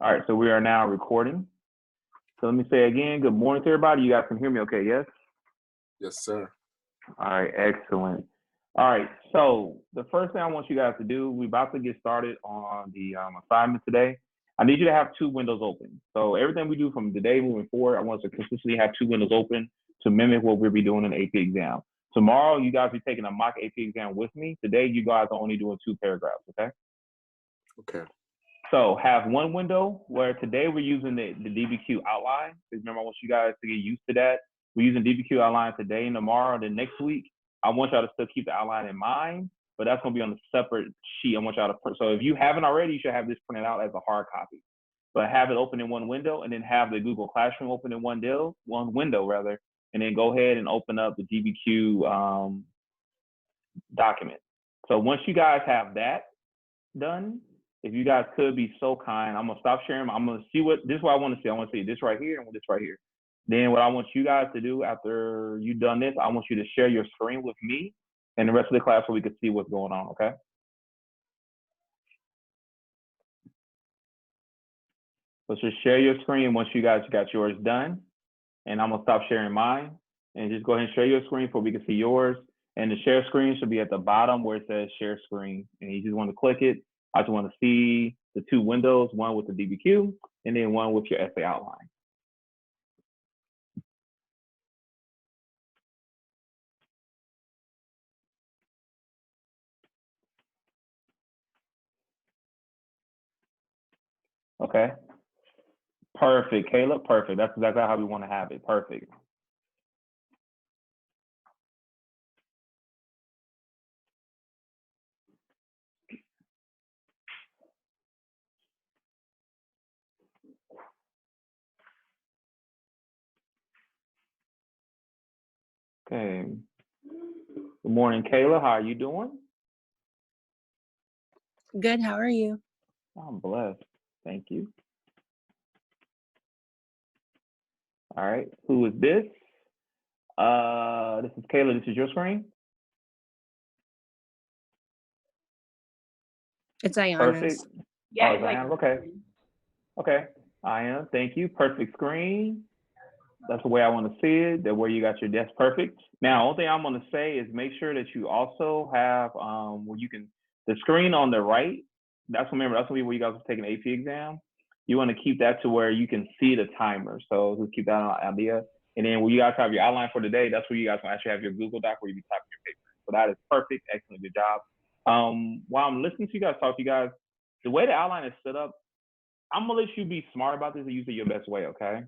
All right, so we are now recording. So let me say again, good morning to everybody. You guys can hear me okay, yes? Yes, sir. All right, excellent. All right, so the first thing I want you guys to do, we're about to get started on the assignment today. I need you to have two windows open. So everything we do from today moving forward, I want us to consistently have two windows open to mimic what we'll be doing in the AP exam. Tomorrow, you guys will be taking a mock AP exam with me. Today, you guys are only doing 2 paragraphs, okay? Okay. So have one window where today we're using the DBQ Outline. Remember, I want you guys to get used to that. We're using DBQ Outline today and tomorrow. Then next week, I want y'all to still keep the outline in mind, but that's going to be on a separate sheet. I want y'all to print. So if you haven't already, you should have this printed out as a hard copy. But have it open in one window and then have the Google Classroom open in one window rather, and then go ahead and open up the DBQ document. So once you guys have that done, if you guys could be so kind, I'm gonna stop sharing. I'm gonna see this is what I want to see. I want to see this right here and this right here. Then what I want you guys to do after you've done this, I want you to share your screen with me and the rest of the class so we can see what's going on, okay? So just share your screen once you guys got yours done. And I'm gonna stop sharing mine and just go ahead and share your screen so we can see yours. And the share screen should be at the bottom where it says share screen. And you just want to click it. I just want to see the two windows, one with the DBQ and then one with your essay outline. Okay. Perfect, Caleb. Perfect. That's exactly how we want to have it. Perfect. Okay. Good morning, Kayla. How are you doing? Good. How are you? I'm blessed. Thank you. All right. Who is this? This is Kayla. This is your screen. It's Ayana's. Perfect. Yeah, Oh, it's Ayana's. Okay. Okay. Ayana, thank you. Perfect screen. That's the way I want to see it. The way you got your desk perfect. Now, only thing I'm going to say is make sure that you also have where you can the screen on the right. That's going to be where you guys are taking an AP exam. You want to keep that to where you can see the timer. So just keep that idea. And then when you guys have your outline for today, that's where you guys will actually have your Google Doc where you be typing your paper. So that is perfect. Excellent. Good job. While I'm listening to you guys talk to you guys, the way the outline is set up, I'm gonna let you be smart about this and use it your best way, okay?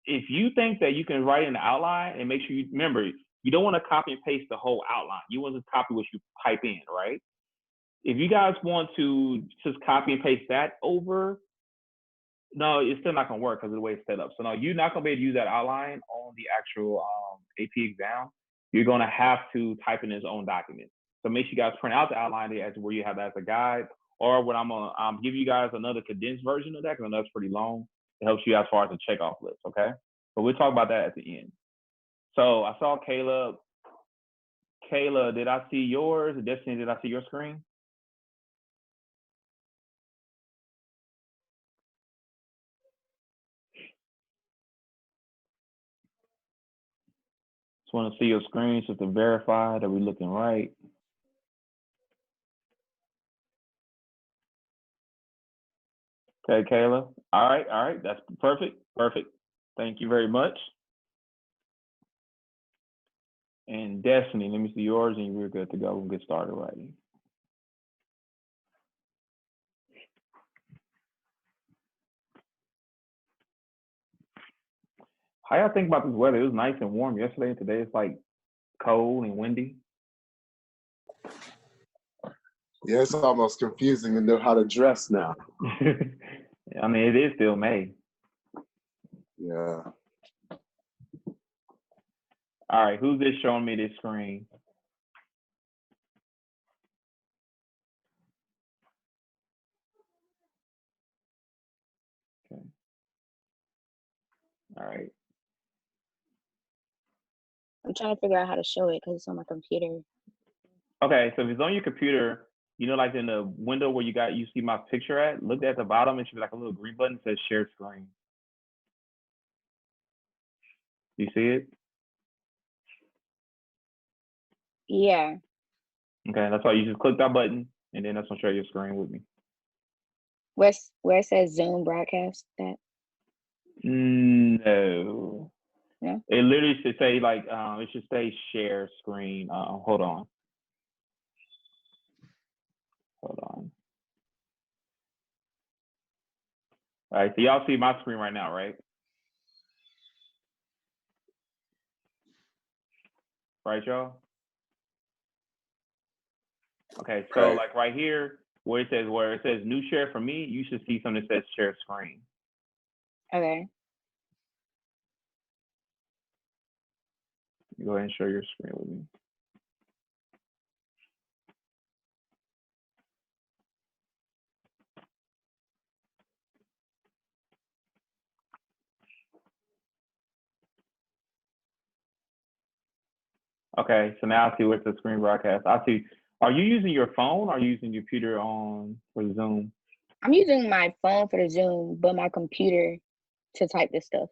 If you think that you can write in the outline and make sure you remember, you don't want to copy and paste the whole outline. You want to copy what you type in, right? If you guys want to just copy and paste that over, no, it's still not gonna work because of the way it's set up. So no, you're not gonna be able to use that outline on the actual AP exam. You're gonna have to type in its own document. So make sure you guys print out the outline as where you have that as a guide. Or what I'm gonna give you guys another condensed version of that because I know it's pretty long. It helps you as far as the checkoff list, okay? But we'll talk about that at the end. So I saw Caleb. Kayla, did I see yours? Destiny, did I see your screen? Just want to see your screen just to verify that we're looking right. Okay, Kayla. All right. That's perfect. Perfect. Thank you very much. And Destiny, let me see yours, and we're good to go. We'll get started writing. How y'all think about this weather? It was nice and warm yesterday, and today it's like cold and windy. Yeah, it's almost confusing to know how to dress now. I mean, it is still May. Yeah. All right, who's this showing me this screen? Okay. All right. I'm trying to figure out how to show it because it's on my computer. Okay, so if it's on your computer, you know, like in the window where you see my picture at, look at the bottom, it should be like a little green button that says share screen. You see it? Yeah. Okay, that's why you just click that button, and then that's gonna share your screen with me. Where it says Zoom broadcast that? No. No? It literally should say like it should say share screen. Hold on. Hold on. All right, so y'all see my screen right now, right? Right, y'all? Okay, so Right. like right here, where it says new share for me, you should see something that says share screen. Okay. Go ahead and share your screen with me. Okay, so now I see what's the screen broadcast. I see. Are you using your phone or are you using your computer for Zoom? I'm using my phone for the Zoom, but my computer to type this stuff.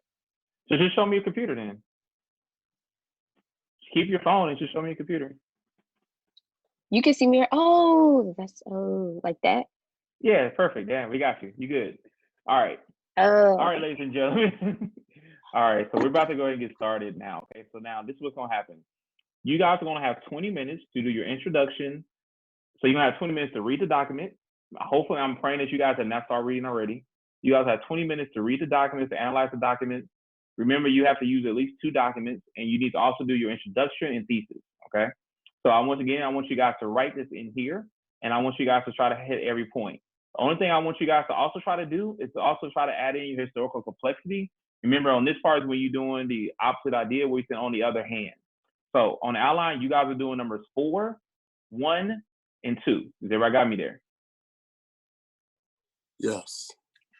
So just show me your computer then. Just keep your phone and just show me your computer. You can see me. Oh, that's like that. Yeah, perfect. Yeah, we got you. You good. All right. Oh. All right, ladies and gentlemen. All right, so we're about to go ahead and get started now. Okay, so now this is what's gonna happen. You guys are gonna have 20 minutes to do your introduction. So you're gonna have 20 minutes to read the document. Hopefully, I'm praying that you guys have not started reading already. You guys have 20 minutes to read the documents, to analyze the documents. Remember, you have to use at least 2 documents, and you need to also do your introduction and thesis, okay? So I want you guys to write this in here, and I want you guys to try to hit every point. The only thing I want you guys to also try to do is to also try to add in your historical complexity. Remember, on this part is when you're doing the opposite idea, where you say on the other hand. So on the outline, you guys are doing numbers 4, 1, and 2. Does everybody got me there? Yes.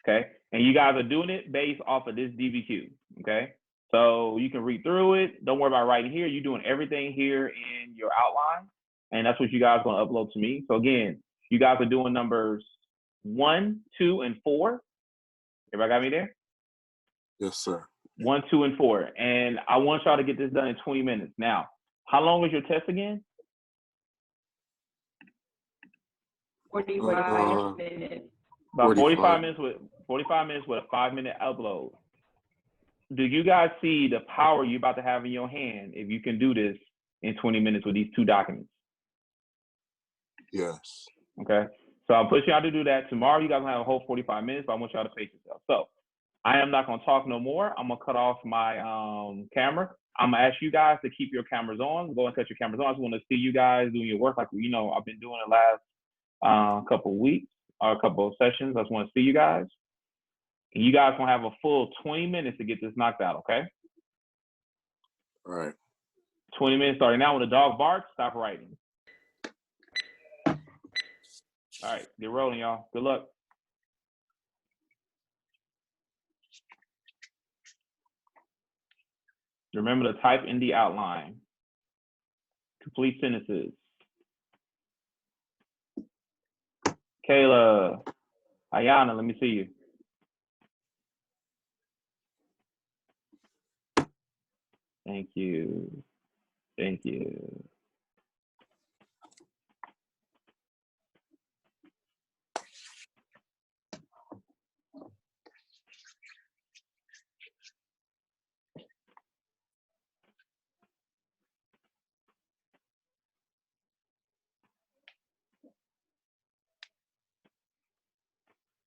Okay. And you guys are doing it based off of this DBQ. Okay. So you can read through it. Don't worry about writing here. You're doing everything here in your outline. And that's what you guys are going to upload to me. So again, you guys are doing numbers 1, 2, and 4. Everybody got me there? Yes, sir. 1, 2, and 4. And I want y'all to get this done in 20 minutes. Now, how long is your test again? 45 minutes. About 45 minutes with a 5-minute upload. Do you guys see the power you're about to have in your hand if you can do this in 20 minutes with these 2 documents? Yes. Okay. So I'm pushing y'all to do that. Tomorrow you guys will have a whole 45 minutes, but I want y'all to pace yourself. So I am not gonna talk no more. I'm gonna cut off my camera. I'm gonna ask you guys to keep your cameras on. Go and cut your cameras on. I just want to see you guys doing your work like I've been doing the last couple of weeks or a couple of sessions. I just want to see you guys. And you guys gonna have a full 20 minutes to get this knocked out, okay? All right. 20 minutes starting now. When the dog barks, stop writing. All right, get rolling, y'all. Good luck. Remember to type in the outline. Complete sentences. Kayla, Ayana, let me see you. Thank you. Thank you.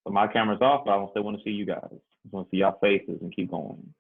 So my camera's off, but I still want to see you guys. I just want to see y'all faces and keep going.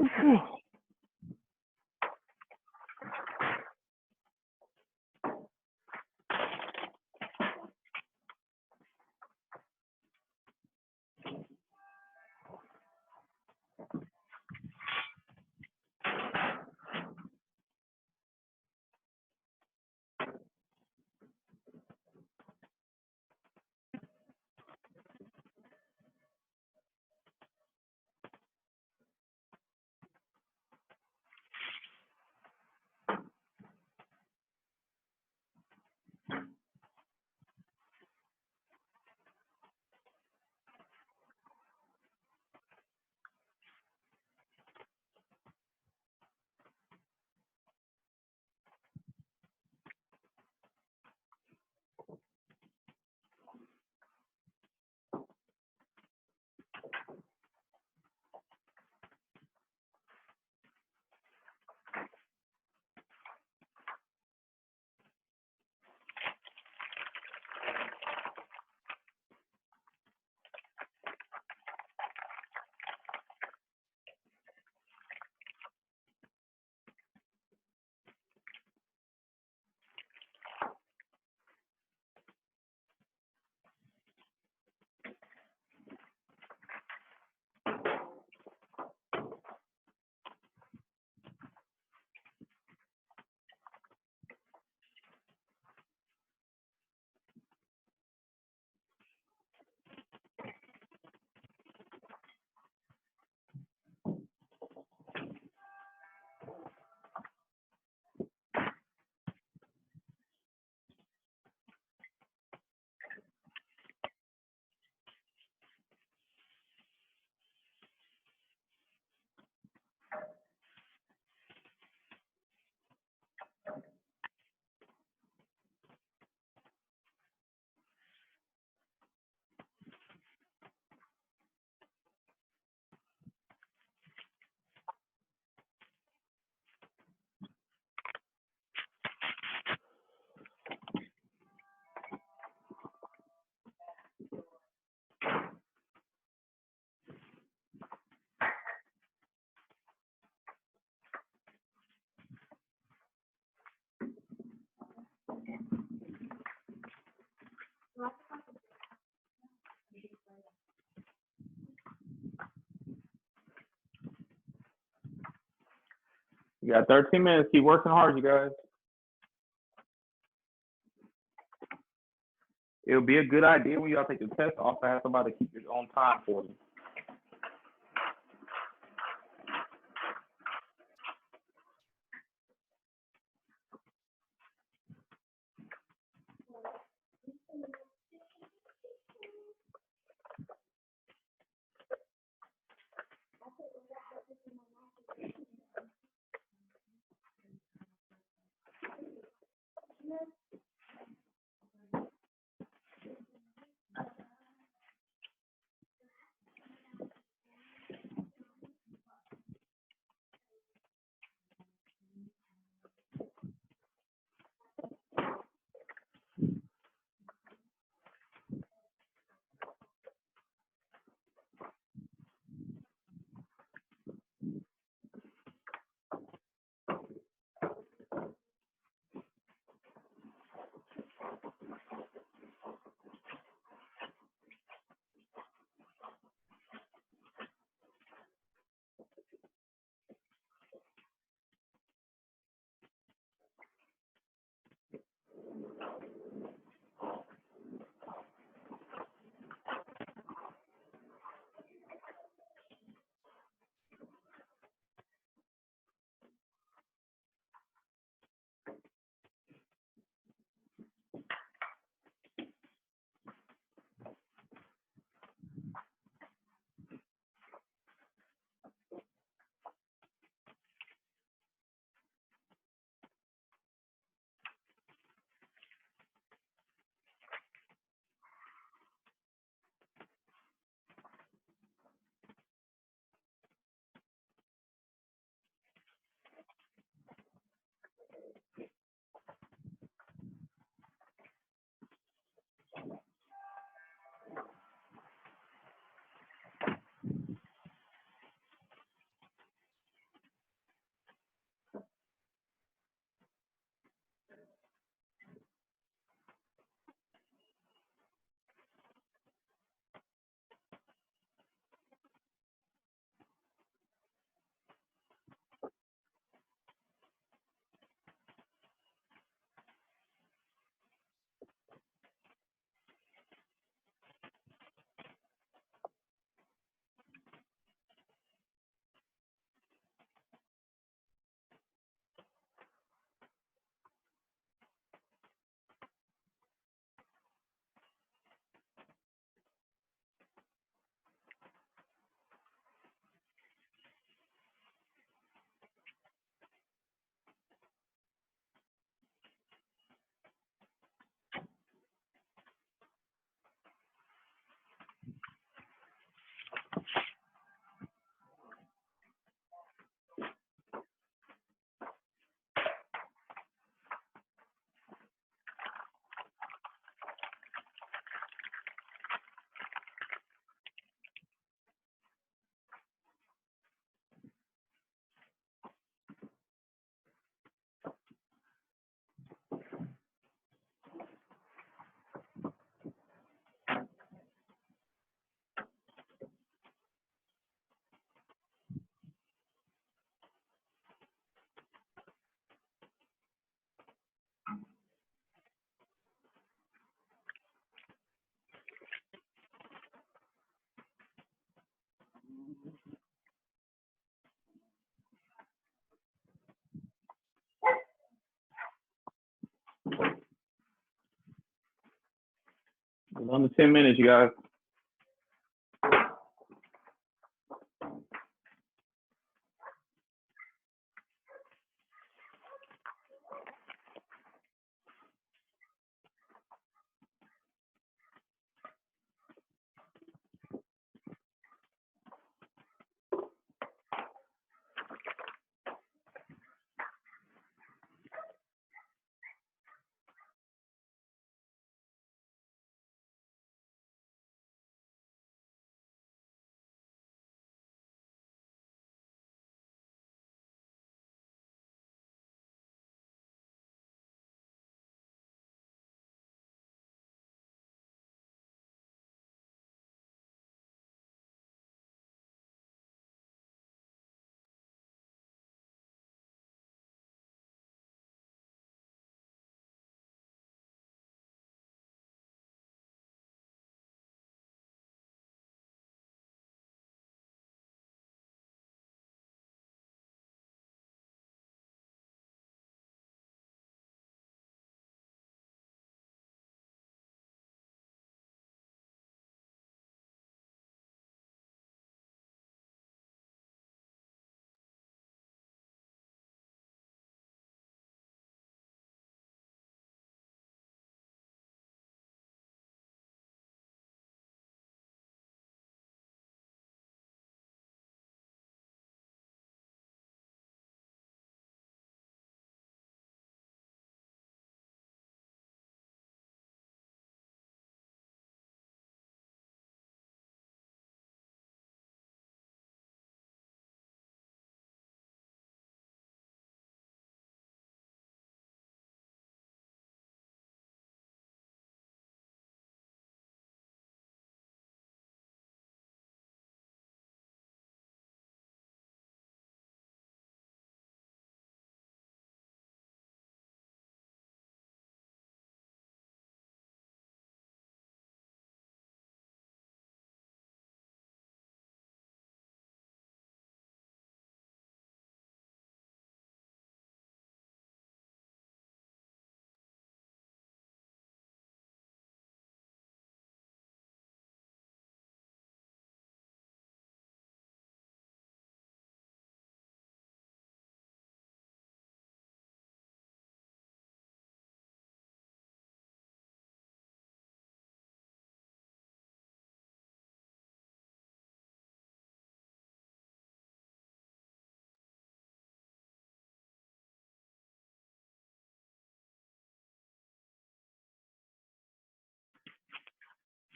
You got 13 minutes. Keep working hard, you guys. It'll be a good idea when y'all take the test off to have somebody to keep your own time for you. We're on the 10 minutes, you guys.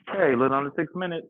Okay, a little under 6 minutes.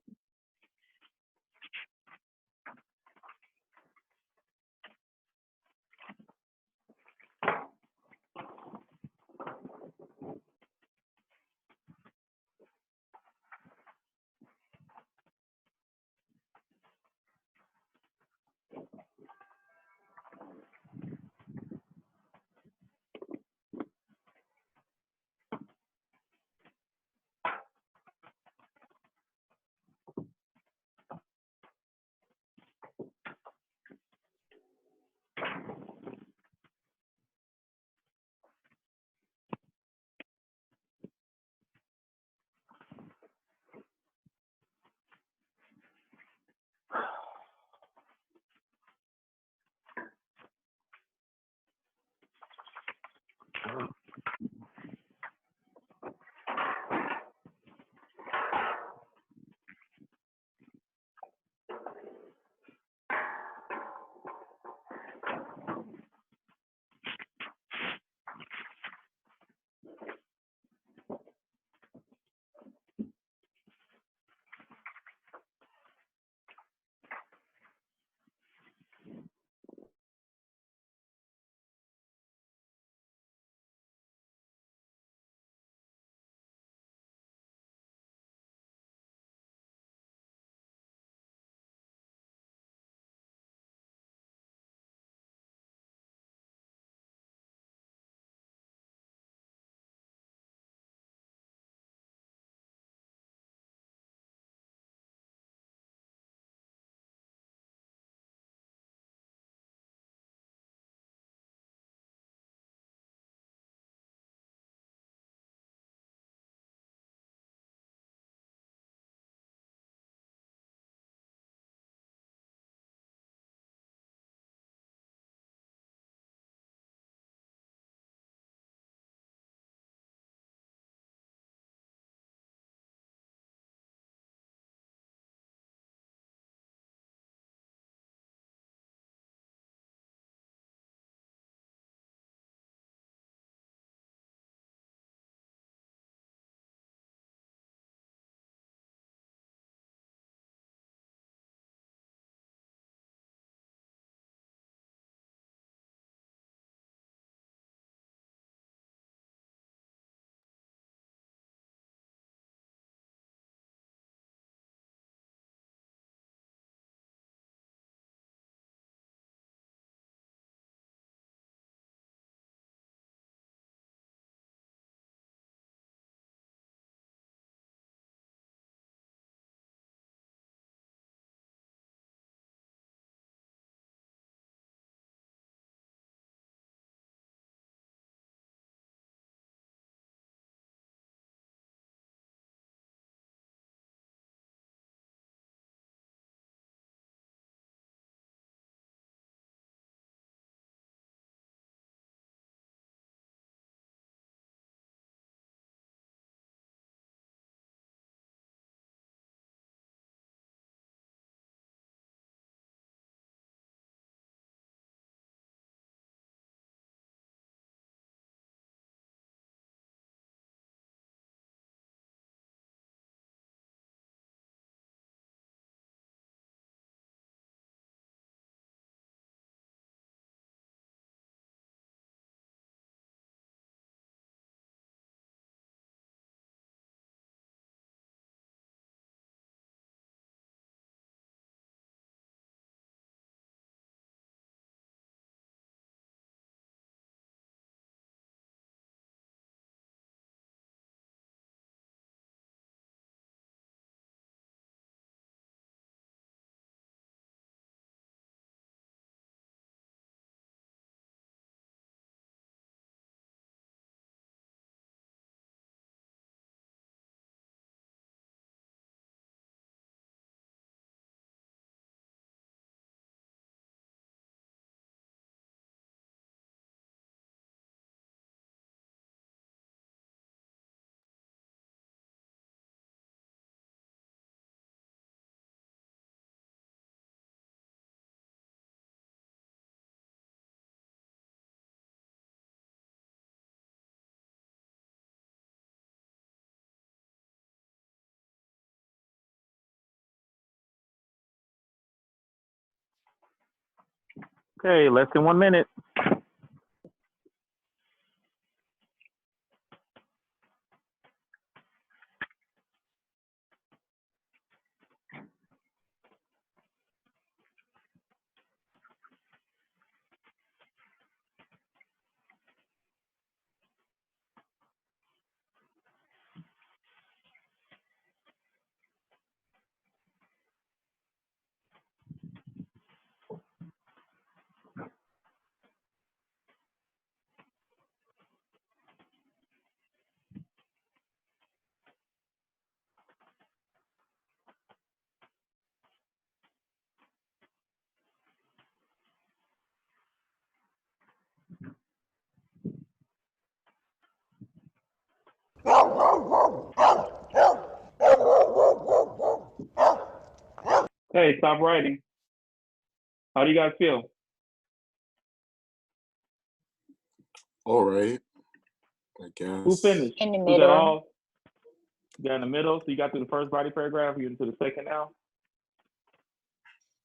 Okay, less than 1 minute. Okay, stop writing. How do you guys feel? All right, I guess. Who finished? In the Who got middle. all? You got in the middle, so you got through the first body paragraph, you're into the second now?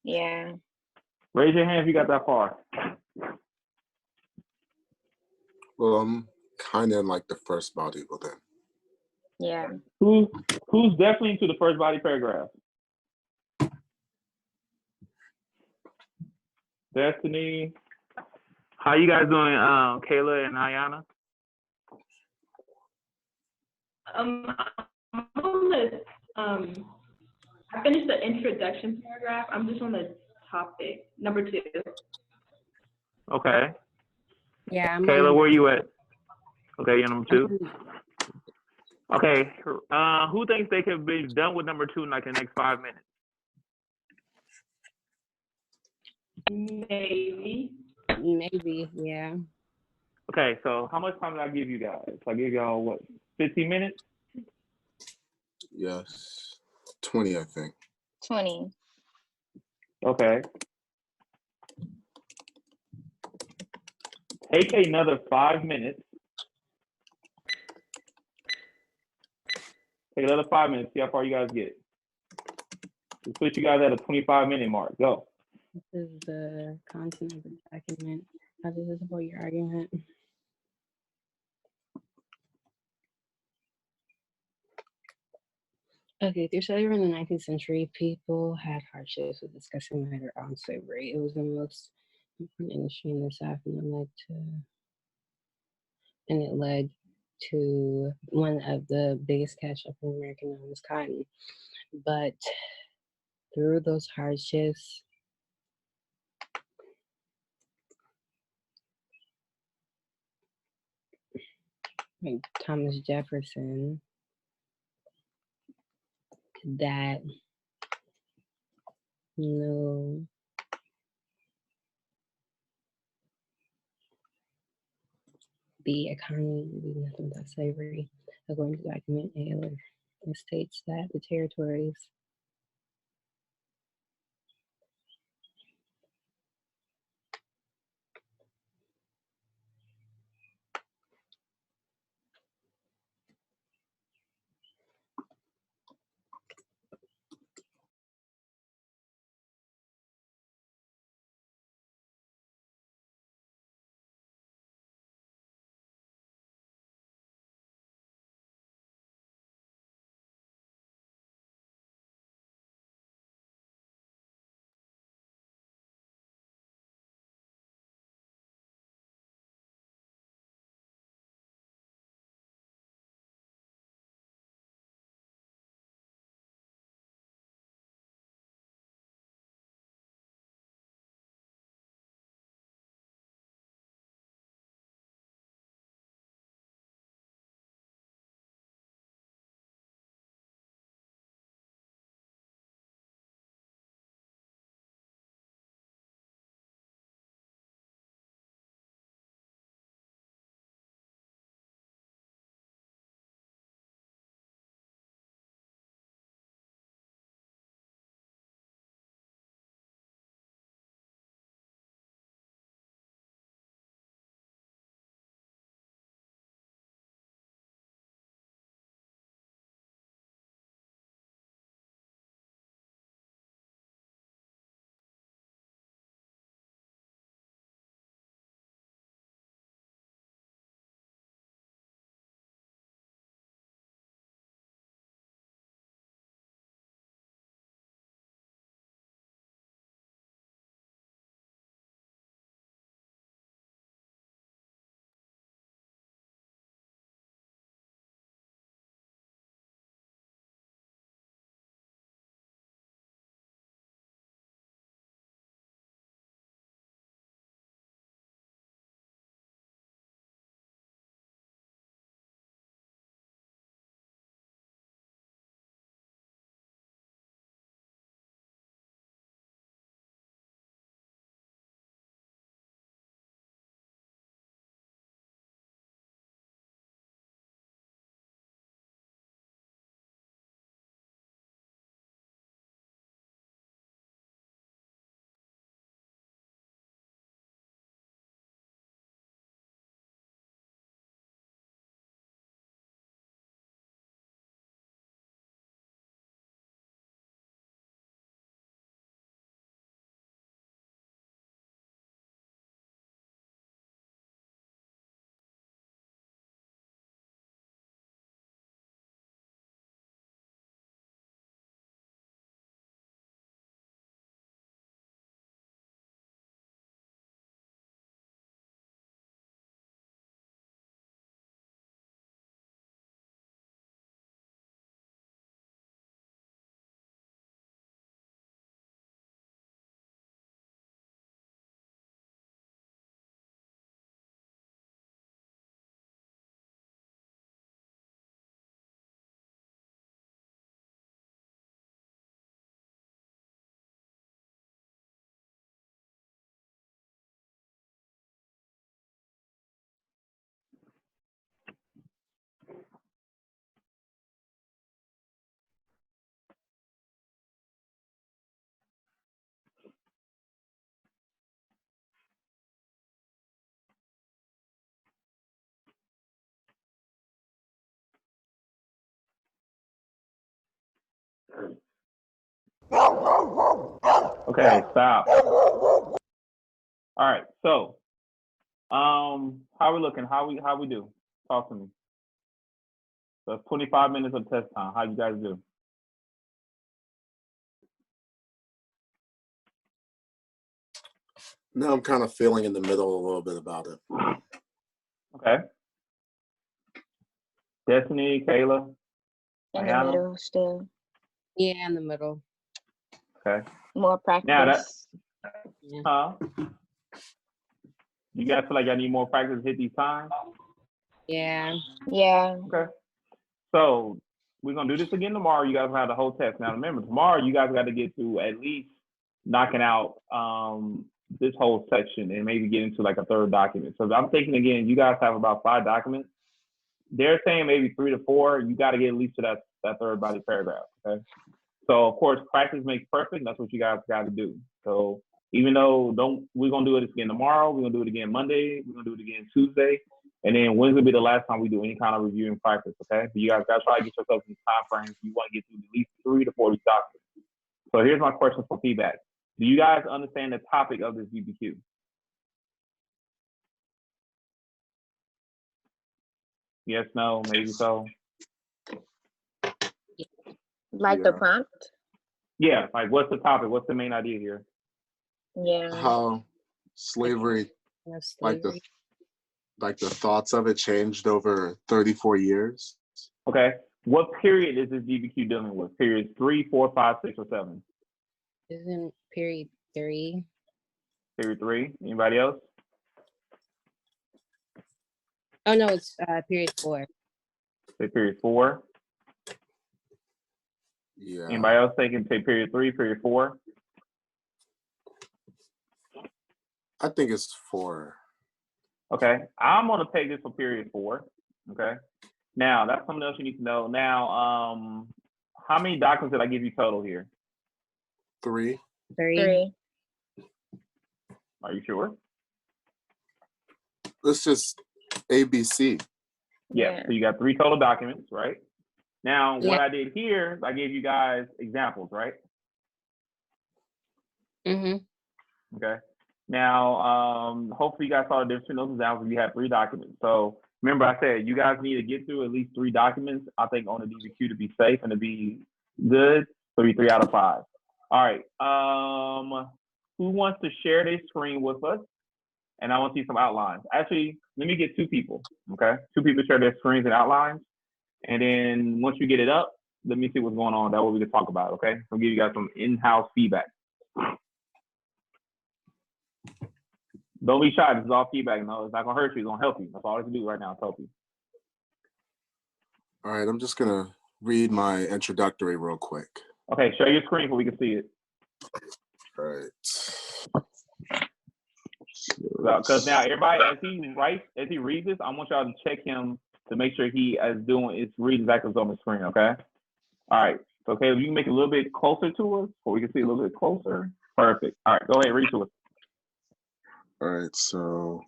Yeah. Raise your hand if you got that far. Well, I'm kind of in like the first body, but then. Yeah. Who's definitely into the first body paragraph? Destiny. How you guys doing, Kayla and Ayana? I'm on the, I finished the introduction paragraph. I'm just on the topic, number 2. Okay. Yeah, I'm Kayla, on where you at? Okay, you're number 2. number- Okay. Who thinks they can be done with number 2 in like the next 5 minutes? Maybe. Maybe, yeah. Okay, so how much time did I give you guys? I gave y'all what, 15 minutes? Yes, 20, I think. 20. Okay. Take another 5 minutes. Take another 5 minutes. See how far you guys get. Let's put you guys at a 25-minute mark. Go. This is the content of the document. How does it support your argument? Okay, through slavery in the 19th century, people had hardships with discussing the matter on slavery. It was the most important industry in the South, and it led to one of the biggest cash crops in America, known as cotton. But through those hardships, like Thomas Jefferson, that no, the economy would be nothing but slavery. According to document A, it states that the territories Okay, stop. All right, so how we looking? How we do? Talk to me. So it's 25 minutes of test time. How you guys do? Now I'm kind of feeling in the middle a little bit about it. Okay. Destiny, Kayla, In the Ayana? middle still. Yeah, in the middle. Okay. More practice. Now that, Yeah. you guys feel like I need more practice to hit these times? Yeah. Yeah. Okay. So we're gonna do this again tomorrow. You guys will have the whole test. Now remember, tomorrow you guys got to get to at least knocking out this whole section and maybe get into like a third document. So I'm thinking again, you guys have about 5 documents. They're saying maybe 3 to 4. You got to get at least to that third body paragraph. Okay. So of course, practice makes perfect. That's what you guys got to do. So even though we're gonna do it again tomorrow, we're gonna do it again Monday, we're gonna do it again Tuesday, and then Wednesday will be the last time we do any kind of review and practice. Okay, so you guys got to try to get yourself in time frames. You want to get through at least 3 to 4 documents. So here's my question for feedback. Do you guys understand the topic of this DBQ? Yes, no, maybe so. Like the prompt? Yeah, like what's the topic? What's the main idea here? Yeah. How slavery, like the thoughts of it changed over 34 years. Okay. What period is this DBQ dealing with? Periods 3, 4, 5, 6, or 7? Isn't period 3? Period 3. Anybody else? Oh no, it's period 4. Say period 4. Yeah. Anybody else thinking say period 3, period 4? I think it's 4. Okay. I'm gonna take this for period 4. Okay. Now that's something else you need to know. Now, how many documents did I give you total here? 3. 3. Are you sure? Let's just ABC. Yeah. So you got 3 total documents, right? Now, Yeah. what I did here, I gave you guys examples, right? Mm-hmm. Okay. Now, hopefully you guys saw the difference between those examples. You had 3 documents. So remember I said you guys need to get through at least 3 documents, I think, on the DBQ to be safe and to be good. 3 out of 5. All right. Who wants to share their screen with us? And I want to see some outlines. Actually, let me get 2 people, okay? 2 people share their screens and outlines. And then once you get it up, let me see what's going on. That's what we can talk about, okay? I'll give you guys some in-house feedback. Don't be shy. This is all feedback. No, it's not going to hurt you. It's going to help you. That's all I can do right now is help you. All right, I'm just going to read my introductory real quick. Okay, share your screen so we can see it. All right. Because now everybody, as he reads this, I want y'all to check him to make sure he is reading exactly what's on the screen, okay? All right. So, okay, you can make it a little bit closer to us so we can see a little bit closer. Perfect. All right, go ahead, read to us. All right, so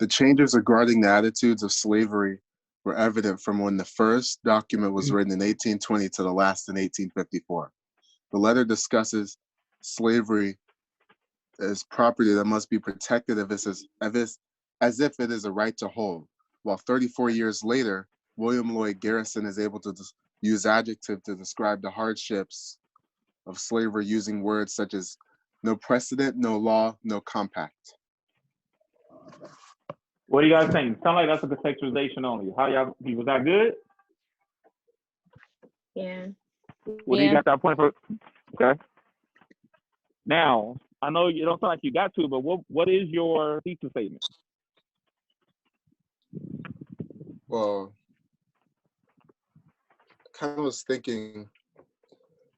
the changes regarding the attitudes of slavery were evident from when the first document was written in 1820 to the last in 1854. The letter discusses slavery as property that must be protected as if it is a right to hold, while 34 years later, William Lloyd Garrison is able to use adjective to describe the hardships of slavery using words such as no precedent, no law, no compact. What do you guys think? Sound like that's a contextualization only. How y'all, was that good? Yeah. What do you got that point for? Okay. Now, I know you don't sound like you got to, but what is your thesis statement? Well, I kind of was thinking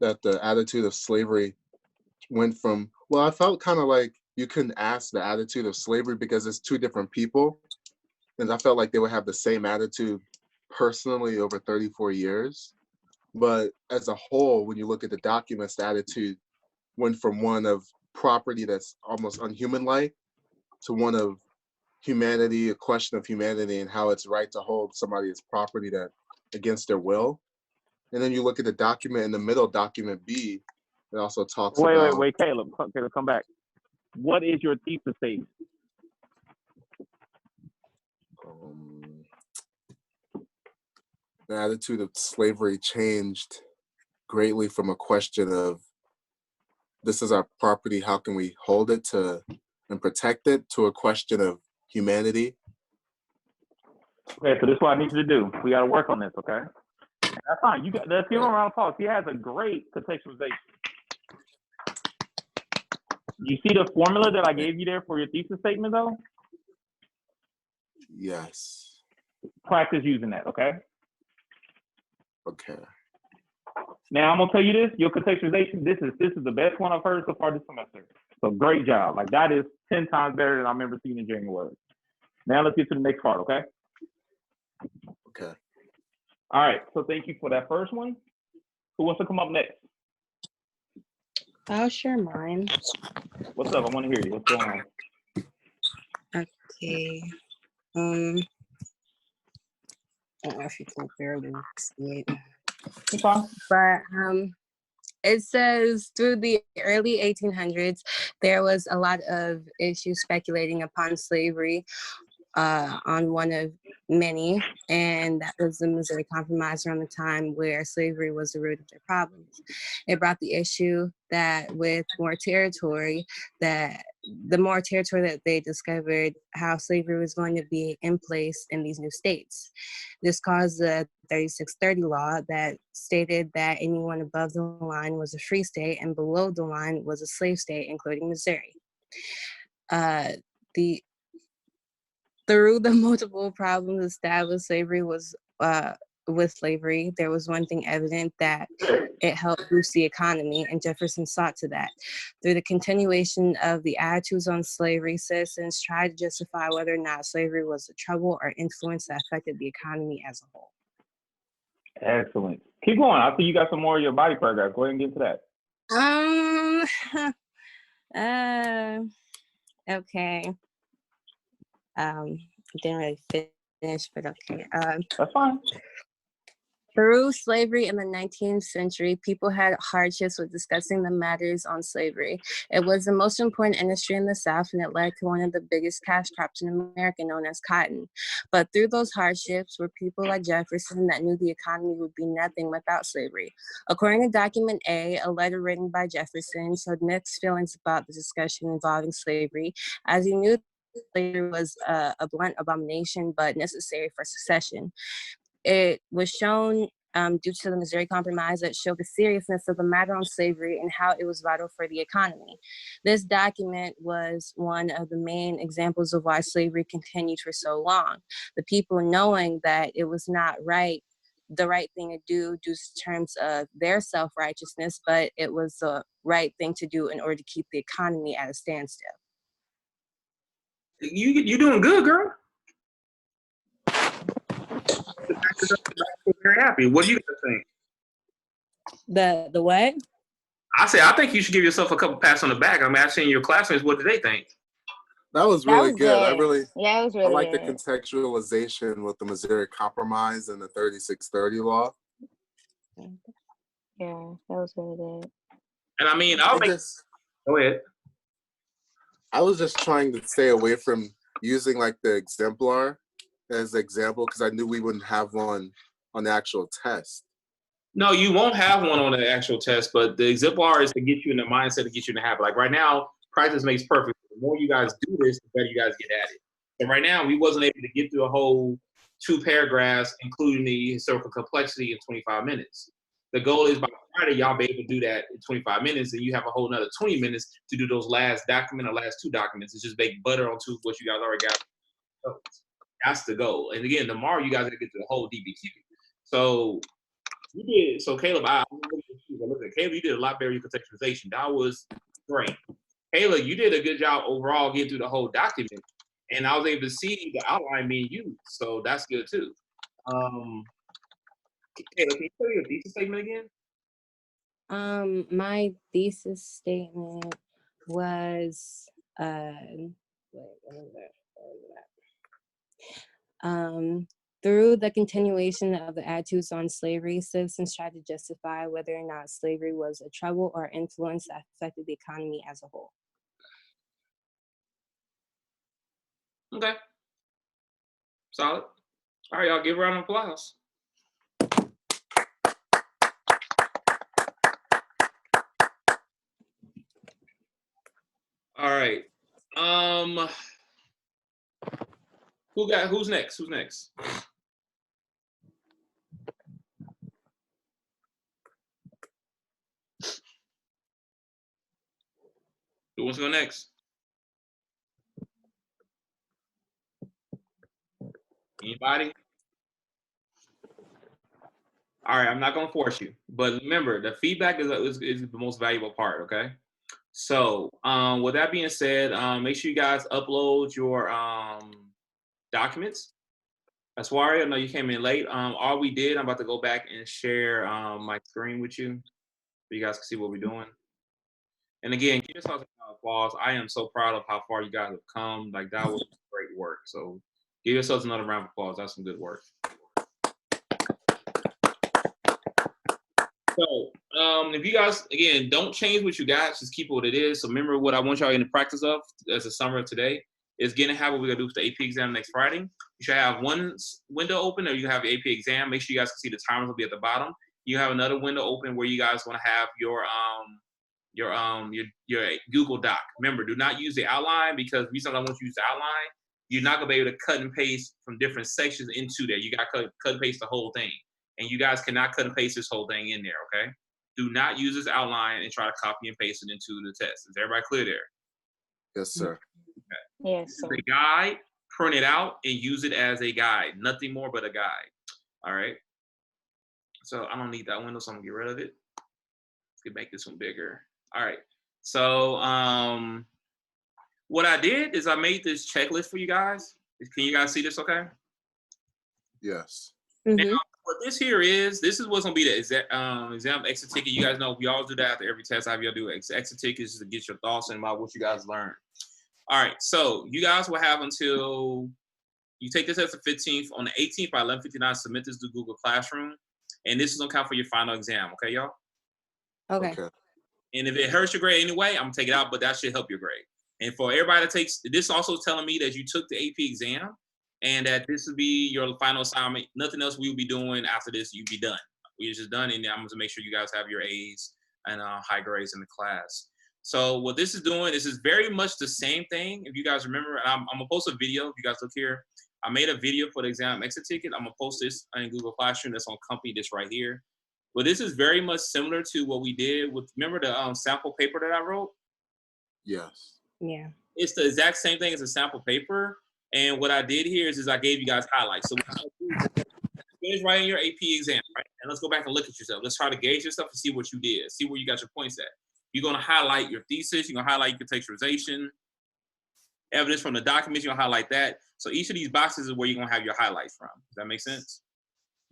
that the attitude of slavery went from, well, I felt kind of like you couldn't ask the attitude of slavery because it's 2 different people. And I felt like they would have the same attitude personally over 34 years. But as a whole, when you look at the documents, the attitude went from one of property that's almost unhuman-like to one of humanity, a question of humanity and how it's right to hold somebody as property that against their will. And then you look at the document in the middle, document B, it also talks about. Wait, Caleb, come back. What is your thesis statement? The attitude of slavery changed greatly from a question of this is our property, how can we hold it and protect it, to a question of humanity. Okay, so this is what I need you to do. We got to work on this, okay? That's fine. You got the funeral round of applause. He has a great contextualization. You see the formula that I gave you there for your thesis statement, though? Yes. Practice using that, okay? Okay. Now I'm gonna tell you this: your contextualization. This is the best one I've heard so far this semester. So great job. Like that is 10 times better than I remember seeing in January. Now let's get to the next part, okay? Okay. All right. So thank you for that first one. Who wants to come up next? I'll share mine. What's up? I want to hear you. What's going on? Okay. I don't know if you can barely see it. It's fine. But it says through the early 1800s, there was a lot of issues speculating upon slavery on one of many, and that was the Missouri Compromise around the time where slavery was the root of their problems. It brought the issue that with more territory, that the more territory that they discovered, how slavery was going to be in place in these new states. This caused the 3630 law that stated that anyone above the line was a free state and below the line was a slave state, including Missouri. Through the multiple problems established with slavery, there was one thing evident, that it helped boost the economy, and Jefferson sought to that. Through the continuation of the attitudes on slavery, citizens tried to justify whether or not slavery was a trouble or influence that affected the economy as a whole. Excellent. Keep going. I see you got some more of your body paragraph. Go ahead and get into that. Okay. Didn't really finish, but okay. That's fine. Through slavery in the 19th century, people had hardships with discussing the matters on slavery. It was the most important industry in the South, and it led to one of the biggest cash crops in America, known as cotton. But through those hardships were people like Jefferson that knew the economy would be nothing without slavery. According to document A, a letter written by Jefferson showed mixed feelings about the discussion involving slavery, as he knew slavery was a blunt abomination, but necessary for secession. It was shown due to the Missouri Compromise that showed the seriousness of the matter on slavery and how it was vital for the economy. This document was one of the main examples of why slavery continued for so long. The people knowing that it was not right, the right thing to do due to terms of their self-righteousness, but it was the right thing to do in order to keep the economy at a standstill. You doing good, girl. Very happy. What do you guys think? The what? I think you should give yourself a couple pats on the back. I'm asking your classmates, what did they think? That was really good. It was really I like good. the contextualization with the Missouri Compromise and the 3630 law. Yeah, that was really good. And I mean, go ahead. I was just trying to stay away from using like the exemplar as an example because I knew we wouldn't have one on the actual test. No, you won't have one on the actual test, but the exemplar is to get you in the mindset, to get you in the habit. Like right now, practice makes perfect. The more you guys do this, the better you guys get at it. And right now, we wasn't able to get through a whole 2 paragraphs, including the historical complexity, in 25 minutes. The goal is by Friday, y'all be able to do that in 25 minutes, and you have a whole another 20 minutes to do those last 2 documents. It's just bake butter onto what you guys already got. So that's the goal. And again, tomorrow you guys are gonna get to the whole DBQ. So you did. So Caleb, I look at Caleb. You did a lot better in your contextualization. That was great. Caleb, you did a good job overall getting through the whole document, and I was able to see the outline being used. So that's good too. Caleb, can you tell me your thesis statement again? My thesis statement was Through the continuation of the attitudes on slavery, citizens tried to justify whether or not slavery was a trouble or influence that affected the economy as a whole. Okay. Solid. All right, y'all give a round of applause. All right. Who's next? Who's next? Who wants to go next? Anybody? All right, I'm not gonna force you, but remember, the feedback is the most valuable part. Okay. So, with that being said, make sure you guys upload your documents. Aswari, I know you came in late. All we did, I'm about to go back and share my screen with you, so you guys can see what we're doing. And again, give yourselves a applause. I am so proud of how far you guys have come. Like, that was great work. So, give yourselves another round of applause. That's some good work. So, if you guys, again, don't change what you got, just keep it what it is. So remember what I want y'all in the practice of as a summer of today is getting to have what we're gonna do for the AP exam next Friday. You should have one window open, or you have the AP exam. Make sure you guys can see the timers will be at the bottom. You have another window open where you guys want to have your Google Doc. Remember, do not use the outline, because the reason I want you to use the outline, you're not gonna be able to cut and paste from different sections into there. You got to cut and paste the whole thing. And you guys cannot cut and paste this whole thing in there, okay? Do not use this outline and try to copy and paste it into the test. Is everybody clear there? Yes, sir. Yes, This is sir. a guide, print it out and use it as a guide. Nothing more but a guide, all right? So I don't need that window, so I'm gonna get rid of it. Let's make this one bigger. All right, so what I did is I made this checklist for you guys. Can you guys see this okay? Yes. Mm-hmm. Now, what this here is, this is what's gonna be the exam exit ticket. You guys know we always do that after every test. I have y'all do exit tickets to get your thoughts in about what you guys learned. All right, so you guys will have until you take this test the 15th. On the 18th by 11:59, submit this to Google Classroom, and this is gonna count for your final exam. Okay, y'all. Okay. And if it hurts your grade anyway, I'm gonna take it out, but that should help your grade. And for everybody that takes this, also telling me that you took the AP exam and that this will be your final assignment. Nothing else we will be doing after this. You'll be done. We're just done, and I'm going to make sure you guys have your A's and high grades in the class. So what this is doing, this is very much the same thing. If you guys remember, and I'm going to post a video. If you guys look here, I made a video for the exam exit ticket. I'm going to post this in Google Classroom. That's on company this right here. But this is very much similar to what we did with, remember the sample paper that I wrote? Yes. Yeah. It's the exact same thing as a sample paper. And what I did here is I gave you guys highlights. So finish writing your AP exam, right? And let's go back and look at yourself. Let's try to gauge yourself and see what you did. See where you got your points at. You're going to highlight your thesis. You're going to highlight your contextualization. Evidence from the documents, you're going to highlight that. So each of these boxes is where you're going to have your highlights from. Does that make sense?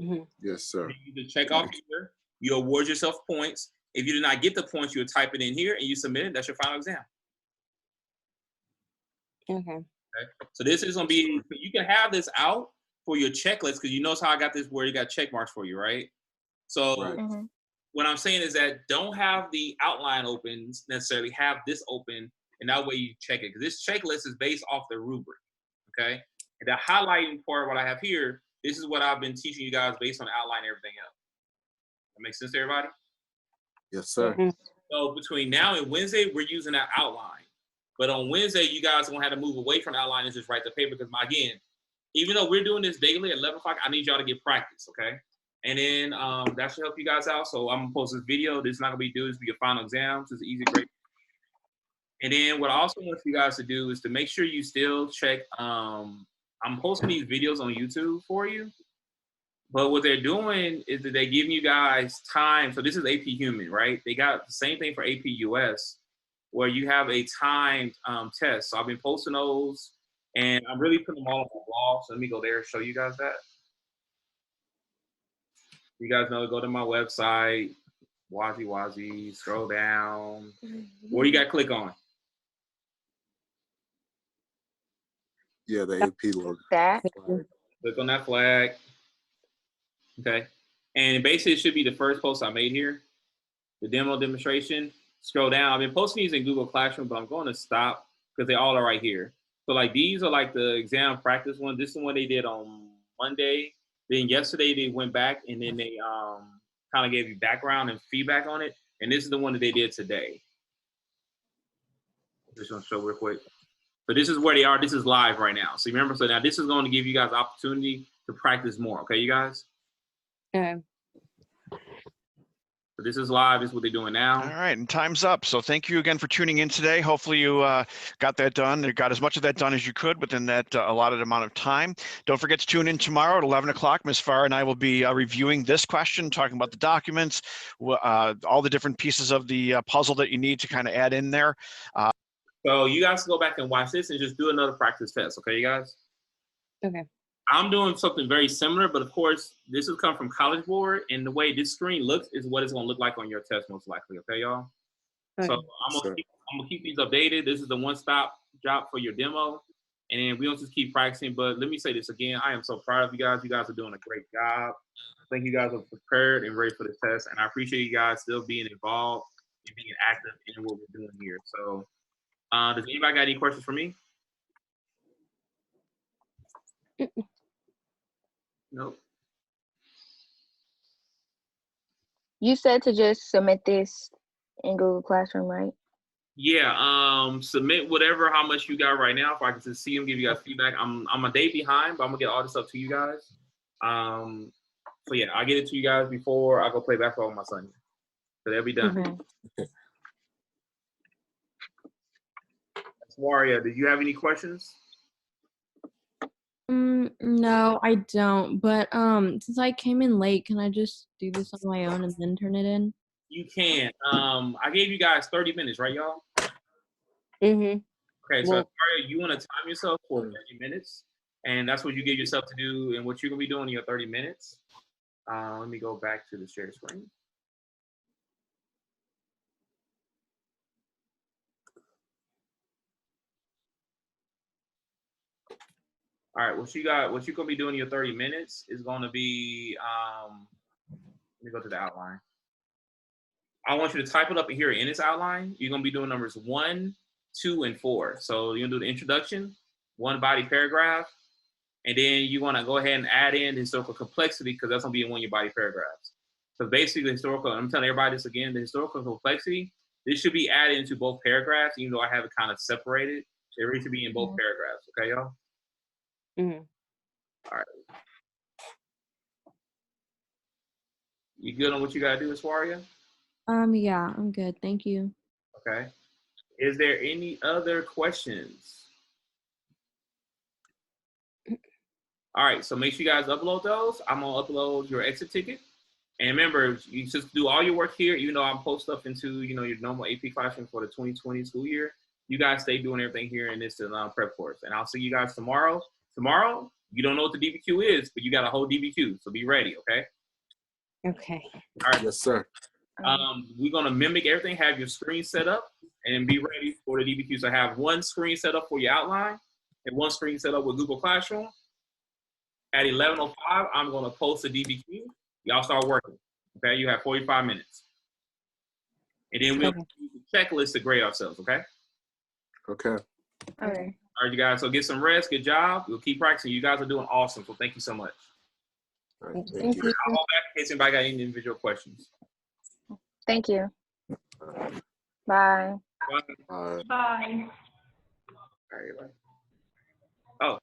Mm-hmm. Yes, sir. You just check off here. You award yourself points. If you did not get the points, you would type it in here and you submit it. That's your final exam. Okay. So this is going to be, you can have this out for your checklist, because you notice how I got this where you got check marks for you, right? So Right. What I'm saying is that don't have the outline open necessarily, have this open, and that way you check it. Because this checklist is based off the rubric, okay? And the highlighting part, what I have here, this is what I've been teaching you guys based on the outline and everything else. That makes sense to everybody? Yes, sir. Mm-hmm. So between now and Wednesday, we're using that outline. But on Wednesday, you guys are going to have to move away from the outline and just write the paper. Because, again, even though we're doing this daily at 11 o'clock, I need y'all to get practice, okay? And then that should help you guys out. So I'm going to post this video. This is not going to be due. This will be your final exam. So it's an easy grade. And then what I also want you guys to do is to make sure you still check. I'm posting these videos on YouTube for you. But what they're doing is that they're giving you guys time. So this is AP Human, right? They got the same thing for AP US, where you have a timed test. So I've been posting those, and I'm really putting them all on my blog. So let me go there and show you guys that. You guys know, go to my website, Wazi, scroll down. What do you got to click on? Yeah, the AP logo. That. Click on that flag. Okay. And basically, it should be the first post I made here. The demo demonstration. Scroll down. I've been posting these in Google Classroom, but I'm going to stop because they all are right here. So like these are like the exam practice one. This is the one they did on Monday. Then yesterday they went back and then they kind of gave you background and feedback on it. And this is the one that they did today. Just gonna show real quick. So this is where they are. This is live right now. So remember, so now this is going to give you guys opportunity to practice more. Okay, you guys? Okay. So this is live. This is what they're doing now. All right, and time's up. So thank you again for tuning in today. Hopefully you got that done. You got as much of that done as you could within that allotted amount of time. Don't forget to tune in tomorrow at 11 o'clock. Ms. Farr and I will be reviewing this question, talking about the documents, all the different pieces of the puzzle that you need to kind of add in there. So you guys go back and watch this and just do another practice test. Okay, you guys? Okay. I'm doing something very similar, but of course, this has come from College Board, and the way this screen looks is what it's going to look like on your test, most likely. Okay, y'all? Okay. So I'm gonna keep these updated. This is the one-stop job for your demo, and then we don't just keep practicing. But let me say this again: I am so proud of you guys. You guys are doing a great job. I think you guys are prepared and ready for the test, and I appreciate you guys still being involved and being active in what we're doing here. So, does anybody got any questions for me? Nope. You said to just submit this in Google Classroom, right? Yeah, submit whatever, how much you got right now. If I can just see them, give you guys feedback. I'm a day behind, but I'm gonna get all this up to you guys. So yeah, I'll get it to you guys before I go play basketball with my son. So they'll be done. Mm-hmm. Waria, did you have any questions? No, I don't. But since I came in late, can I just do this on my own and then turn it in? You can. I gave you guys 30 minutes, right, y'all? Mm-hmm. Okay, so Well, Waria, you want to time yourself for 30 minutes, and that's what you give yourself to do and what you're gonna be doing in your 30 minutes. Let me go back to the share screen. All right, what you're gonna be doing in your 30 minutes is gonna be, let me go to the outline. I want you to type it up in here in this outline. You're gonna be doing numbers 1, 2, and 4. So you're gonna do the introduction, one body paragraph, and then you wanna go ahead and add in the historical complexity because that's gonna be in one of your body paragraphs. So basically the historical, I'm telling everybody this again, the historical complexity, this should be added into both paragraphs, even though I have it kind of separated. It really should be in both paragraphs, okay, y'all? mm-hmm. All right. You good on what you gotta do, Aswaria? Yeah, I'm good. Thank you. Okay. Is there any other questions? All right, so make sure you guys upload those. I'm gonna upload your exit ticket. And remember, you just do all your work here, even though I'm post stuff into, your normal AP classroom for the 2020 school year. You guys stay doing everything here in this prep course. And I'll see you guys tomorrow. Tomorrow, you don't know what the DBQ is, but you got a whole DBQ, so be ready, okay? Okay. All right. Yes, sir. We're gonna mimic everything, have your screen set up, and be ready for the DBQ. So have one screen set up for your outline, and one screen set up with Google Classroom. At 11:05, I'm gonna post the DBQ. Y'all start working, okay? You have 45 minutes. And then we'll use the checklist to grade ourselves, okay? Okay. Okay. All right, you guys, so get some rest, good job. We'll keep practicing. You guys are doing awesome, so thank you so much. All right. Thank you. I'll go back in case anybody got any individual questions. Thank you. Bye. Bye. Bye. All right, bye. Oh.